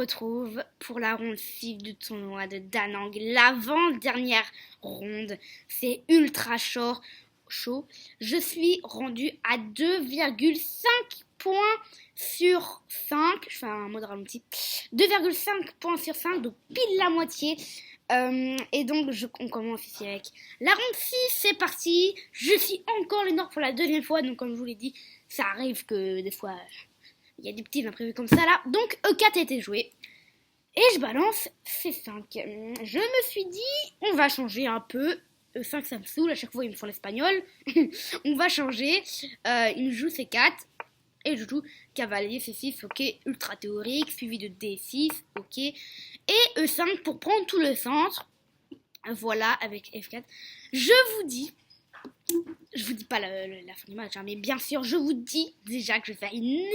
retrouve pour la ronde 6 du tournoi de Danang, l'avant-dernière ronde. C'est ultra chaud. Je suis rendue à 2,5 points sur 5. Je fais un mode ralenti. 2,5 points sur 5, donc pile la moitié. Et donc, on commence ici avec la ronde 6, c'est parti. Je suis encore les Nord pour la deuxième fois, donc comme je vous l'ai dit, ça arrive que des fois, il y a des petits imprévus comme ça là. Donc, E4 a été joué. Et je balance C5. Je me suis dit, on va changer un peu. E5, ça me saoule, à chaque fois ils me font l'espagnol. On va changer. Il joue C4. Et je joue cavalier C6, ok, ultra théorique, suivi de D6, ok. Et E5 pour prendre tout le centre. Voilà, avec F4. Je vous dis pas la fin du match, hein, mais bien sûr, je vous dis déjà que je vais faire une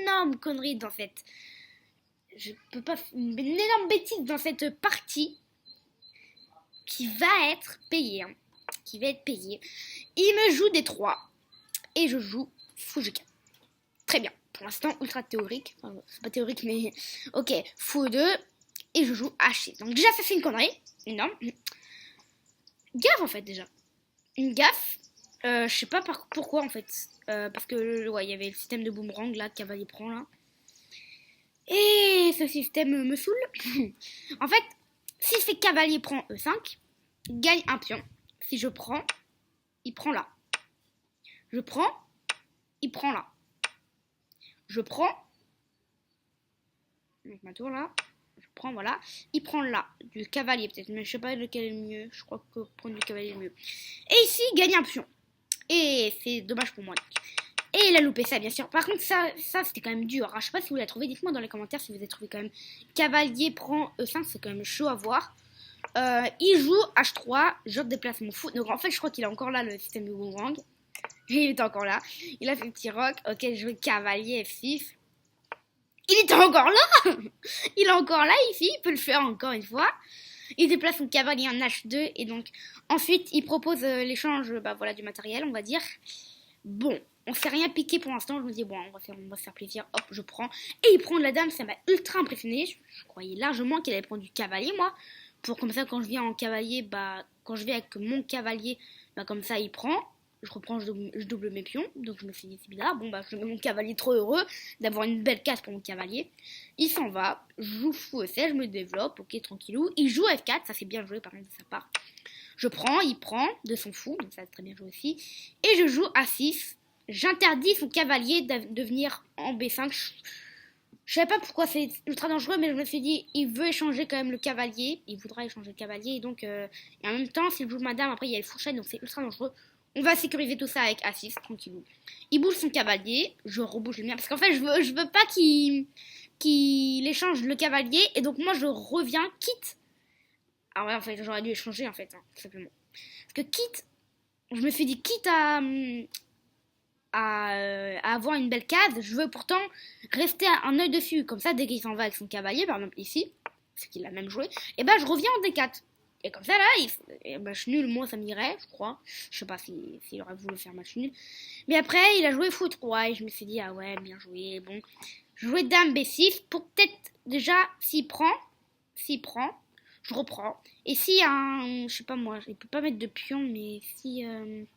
énorme connerie dans cette... une énorme bêtise dans cette partie qui va être payée. Hein, qui va être payée. Il me joue D3 et je joue fou G4. Très bien. Pour l'instant, ultra théorique. Enfin, c'est pas théorique, mais... Ok, fou 2 et je joue H6. Donc déjà, ça c'est une connerie. Énorme. Gaffe, en fait, déjà. Une gaffe. Je sais pas pourquoi, en fait. Parce que, ouais, il y avait le système de boomerang, là, cavalier prend, là. Et ce système me saoule. En fait, si je fais cavalier prend E5, il gagne un pion. Si je prends, il prend là. Je prends, il prend là. Je prends. Donc ma tour là. Je prends, voilà. Il prend là. Du cavalier peut-être. Mais je sais pas lequel est le mieux. Je crois que prendre du cavalier est le mieux. Et ici, il gagne un pion. Et c'est dommage pour moi. Et il a loupé ça, bien sûr. Par contre, ça c'était quand même dur. Je sais pas si vous l'avez trouvé. Dites-moi dans les commentaires si vous avez trouvé quand même. Cavalier prend E5. C'est quand même chaud à voir. Il joue H3. Je déplace mon fou. Donc en fait, je crois qu'il a encore là le système de boomerang. Il est encore là. Il a fait petit roc. Ok, je joue cavalier F6. Il était encore là. Il est encore là ici. Il peut le faire encore une fois. Il déplace son cavalier en H2. Et donc, ensuite, il propose l'échange voilà, du matériel, on va dire. Bon, on ne s'est rien piqué pour l'instant. Je me dis, bon, on va se faire plaisir. Hop, je prends. Et il prend de la dame. Ça m'a ultra impressionné. Je croyais largement qu'il allait prendre du cavalier, moi. Pour comme ça, quand je viens en cavalier, quand je viens avec mon cavalier, comme ça, il prend. Je reprends, je double mes pions. Donc je me suis dit, c'est bizarre. Bon, je mets mon cavalier trop heureux d'avoir une belle case pour mon cavalier. Il s'en va. Je joue fou E16, je me développe. Ok, tranquillou. Il joue F4. Ça, c'est bien joué, par exemple, de sa part. Je prends, il prend de son fou. Donc ça, c'est très bien joué aussi. Et je joue A6. J'interdis son cavalier de venir en B5. Je savais pas pourquoi c'est ultra dangereux, mais je me suis dit, il veut échanger quand même le cavalier. Il voudra échanger le cavalier. Et donc, et en même temps, s'il joue madame, après, il y a les fourchettes. Donc, c'est ultra dangereux. On va sécuriser tout ça avec A6, tranquillou. Il bouge son cavalier, je rebouge le mien, parce qu'en fait, je veux pas qu'il échange le cavalier, et donc moi, je reviens, quitte... Ah ouais, en fait, j'aurais dû échanger, en fait, hein, tout simplement. Parce que quitte... Je me suis dit, quitte à avoir une belle case, je veux pourtant rester un œil dessus. Comme ça, dès qu'il s'en va avec son cavalier, par exemple ici, ce qu'il a même joué, et je reviens en D4. Et comme ça, là, match nul, moi, ça m'irait, je crois. Je sais pas s'il aurait voulu faire match nul. Mais après, il a joué fou 3 et je me suis dit, ah ouais, bien joué, bon. Je jouais dame B6 pour peut-être, déjà, s'il prend, je reprends. Et s'il y a je sais pas moi, il peut pas mettre de pion, mais si il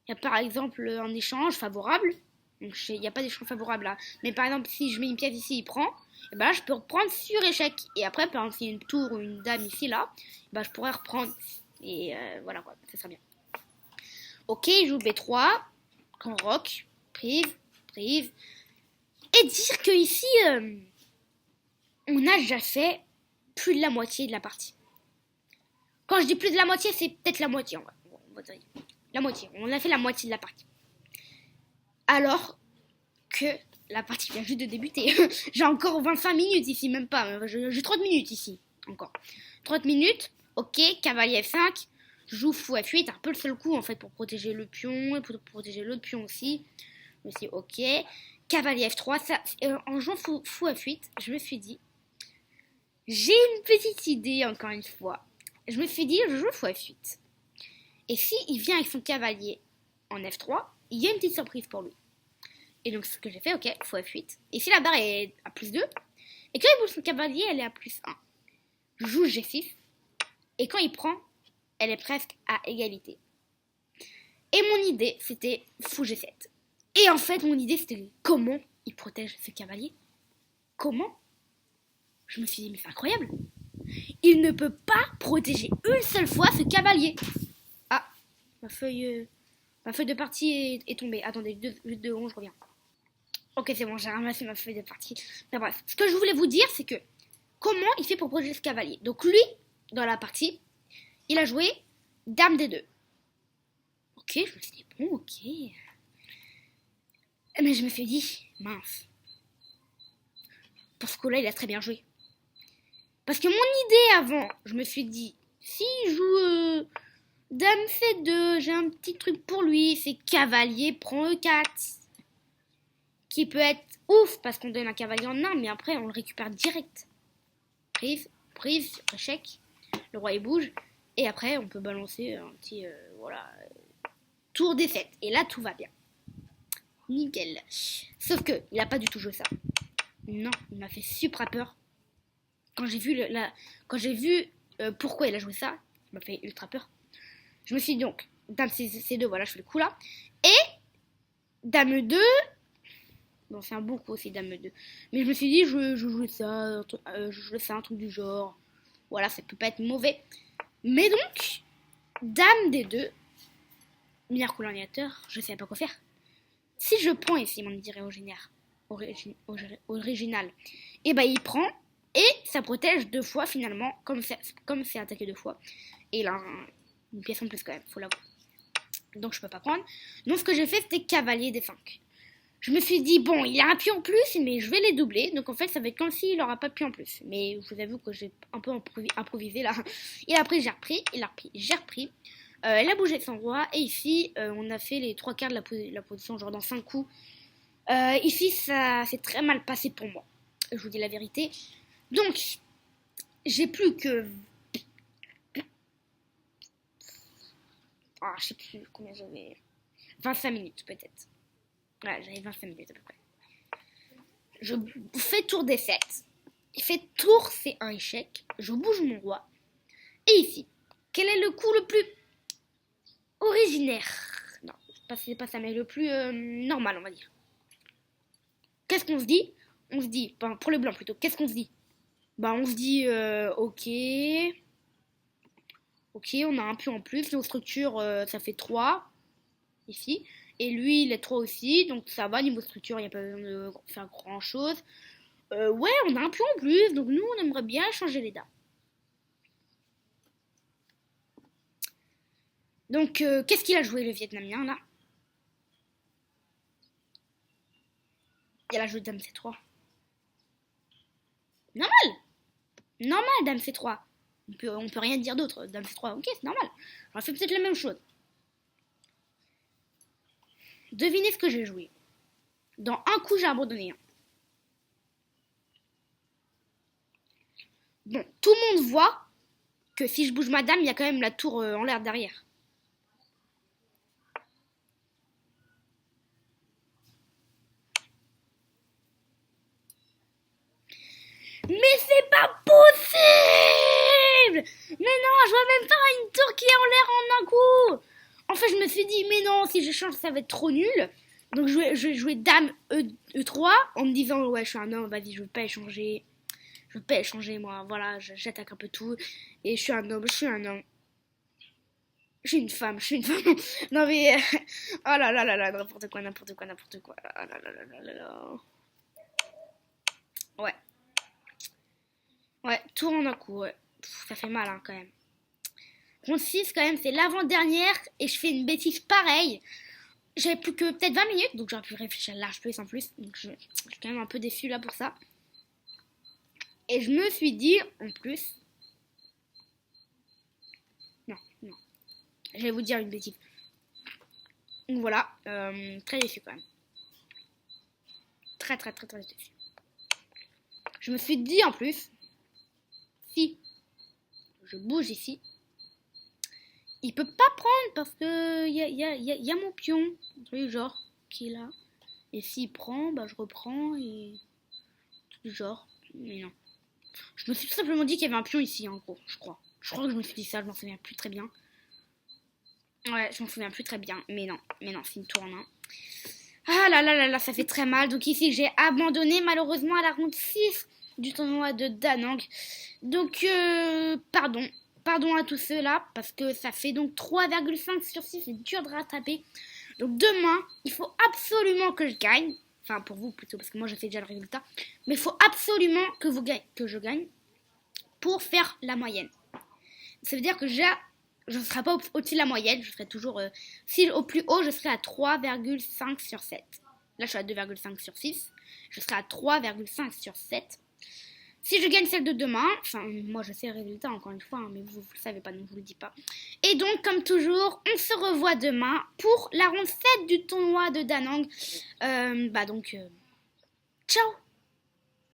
y a par exemple un échange favorable, donc il n'y a pas d'échange favorable là, mais par exemple, si je mets une pièce ici, il prend, et là, je peux reprendre sur échec. Et après, par exemple, s'il y a une tour ou une dame ici, là, je pourrais reprendre. Et voilà, quoi, ça sera bien. Ok, il joue B3, grand roc, prise. Et dire que ici, on a déjà fait plus de la moitié de la partie. Quand je dis plus de la moitié, c'est peut-être la moitié, on va dire. La moitié, on a fait la moitié de la partie. Alors que la partie vient juste de débuter. J'ai encore 25 minutes ici, même pas. J'ai 30 minutes ici, encore. 30 minutes, ok, cavalier F5, je joue fou F8, un peu le seul coup en fait pour protéger le pion et pour protéger l'autre pion aussi. Je me suis dit, ok, cavalier F3, ça, en jouant fou F8, je me suis dit, j'ai une petite idée encore une fois. Je me suis dit, je joue fou F8. Et si il vient avec son cavalier en F3, il y a une petite surprise pour lui. Et donc, ce que j'ai fait, ok, fou F8. Et si la barre est à +2, Et quand il bouge son cavalier, elle est à +1. Je joue G6. Et quand il prend, elle est presque à égalité. Et mon idée, c'était fou G7. Et en fait, mon idée, c'était comment il protège ce cavalier. Comment? Je me suis dit, mais c'est incroyable. Il ne peut pas protéger une seule fois ce cavalier. Ah, ma feuille de partie est tombée. Attendez, 2 secondes, je reviens. Ok, c'est bon, j'ai ramassé ma feuille de partie. Mais bref, ce que je voulais vous dire, c'est que comment il fait pour protéger ce cavalier. Donc lui, dans la partie, il a joué Dame D2. Ok, je me suis dit, bon, ok. Mais je me suis dit, mince. Pour ce coup-là, il a très bien joué. Parce que mon idée avant, je me suis dit, s'il joue Dame C2, j'ai un petit truc pour lui, c'est cavalier prend E4. Qui peut être ouf parce qu'on donne un cavalier en main, mais après on le récupère direct. Prise, échec, le roi il bouge, et après on peut balancer un petit, tour D7. Et là tout va bien. Nickel. Sauf que, il a pas du tout joué ça. Non, il m'a fait super peur. Quand j'ai vu, pourquoi il a joué ça, il m'a fait ultra peur. Je me suis dit donc, Dame C2, voilà, je fais le coup là. Et Dame E2, bon, c'est un bon coup aussi, Dame E2. Mais je me suis dit, je jouais ça, un truc du genre. Voilà, ça peut pas être mauvais. Mais donc, Dame D2, meilleur colonisateur, je sais pas quoi faire. Si je prends ici mon idée original, et bah il prend, et ça protège 2 fois finalement, comme c'est attaqué 2 fois. Et il a une pièce en plus quand même, faut l'avouer. Donc je peux pas prendre. Donc ce que j'ai fait, c'était cavalier D5. Je me suis dit, bon, il a un pion en plus, mais je vais les doubler. Donc en fait, ça va être comme s'il n'aura pas de pion en plus. Mais je vous avoue que j'ai un peu improvisé là. Il a pris, j'ai repris. Il a repris, j'ai repris. Elle a bougé son roi. Et ici, on a fait les 3 quarts de la position, genre dans 5 coups. Ici, ça s'est très mal passé pour moi. Je vous dis la vérité. Donc, j'ai plus que... Ah, je sais plus combien j'avais... 25 minutes peut-être. Ouais, j'avais 25 minutes à peu près. Je fais tour D7. Il fait tour C1 échec. Je bouge mon roi. Et ici, quel est le coup le plus originaire? Non, c'est pas ça, mais le plus normal, on va dire. Qu'est-ce qu'on se dit? On se dit, pour le blanc plutôt, qu'est-ce qu'on se dit? Bah, on se dit, ok. Ok, on a un pion en plus. Nos structures, ça fait 3. Ici. Et lui, il est 3 aussi. Donc ça va, niveau structure, il n'y a pas besoin de faire grand chose. Ouais, on a un pion en plus. Donc nous, on aimerait bien changer les dames. Donc, qu'est-ce qu'il a joué, le Vietnamien, là? Il a joué Dame C3. Normal! Normal, Dame C3. On peut rien dire d'autre. Dame C3, ok, c'est normal. J'aurais fait peut-être la même chose. Devinez ce que j'ai joué. Dans un coup, j'ai abandonné un. Bon, tout le monde voit que si je bouge ma dame, il y a quand même la tour en l'air derrière. Mais c'est pas possible! Mais non, je vois même pas une tour qui est en l'air en un coup! En fait, je me suis dit, mais non, si je change, ça va être trop nul. Donc, je vais jouer Dame E3 en me disant, ouais, je suis un homme, vas-y, je veux pas échanger. Je veux pas échanger, moi. Voilà, j'attaque un peu tout. Et je suis un homme, je suis un homme. Je suis une femme, je suis une femme. Non, mais. Oh là là là là, n'importe quoi, n'importe quoi, n'importe quoi. Oh là là là là là là. Ouais. Ouais, tout en un coup, ouais. Pff, ça fait mal, hein, quand même. Ronde 6, quand même, c'est l'avant-dernière. Et je fais une bêtise pareille. J'avais plus que peut-être 20 minutes, donc j'aurais pu réfléchir large plus en plus. Donc je suis quand même un peu déçue là pour ça. Et je me suis dit, en plus... Non, non. Je vais vous dire une bêtise. Donc voilà, très déçue quand même. Très très très très déçue. Je me suis dit en plus, si je bouge ici, il peut pas prendre parce que y a mon pion, du genre, qui est là. Et s'il prend, bah je reprends et tout du genre. Mais non. Je me suis tout simplement dit qu'il y avait un pion ici, en gros, je crois. Je crois que je me suis dit ça, je m'en souviens plus très bien. Ouais, je m'en souviens plus très bien. Mais non, c'est une tourne. Hein. Ah là là là là, ça fait très mal. Donc ici, j'ai abandonné malheureusement à la ronde 6 du tournoi de Da Nang. Donc, pardon. Pardon à tous ceux-là, parce que ça fait donc 3,5 sur 6, c'est dur de rattraper. Donc demain, il faut absolument que je gagne. Enfin, pour vous plutôt, parce que moi je sais déjà le résultat. Mais il faut absolument que je gagne pour faire la moyenne. Ça veut dire que je ne serai pas au-dessus de la moyenne. Je serai toujours... si au plus haut, je serai à 3,5 sur 7. Là, je suis à 2,5 sur 6. Je serai à 3,5 sur 7. Si je gagne celle de demain, enfin, moi je sais le résultat encore une fois, hein, mais vous le savez pas, donc je vous le dis pas. Et donc, comme toujours, on se revoit demain pour la ronde 7 du tournoi de Da Nang. Ciao!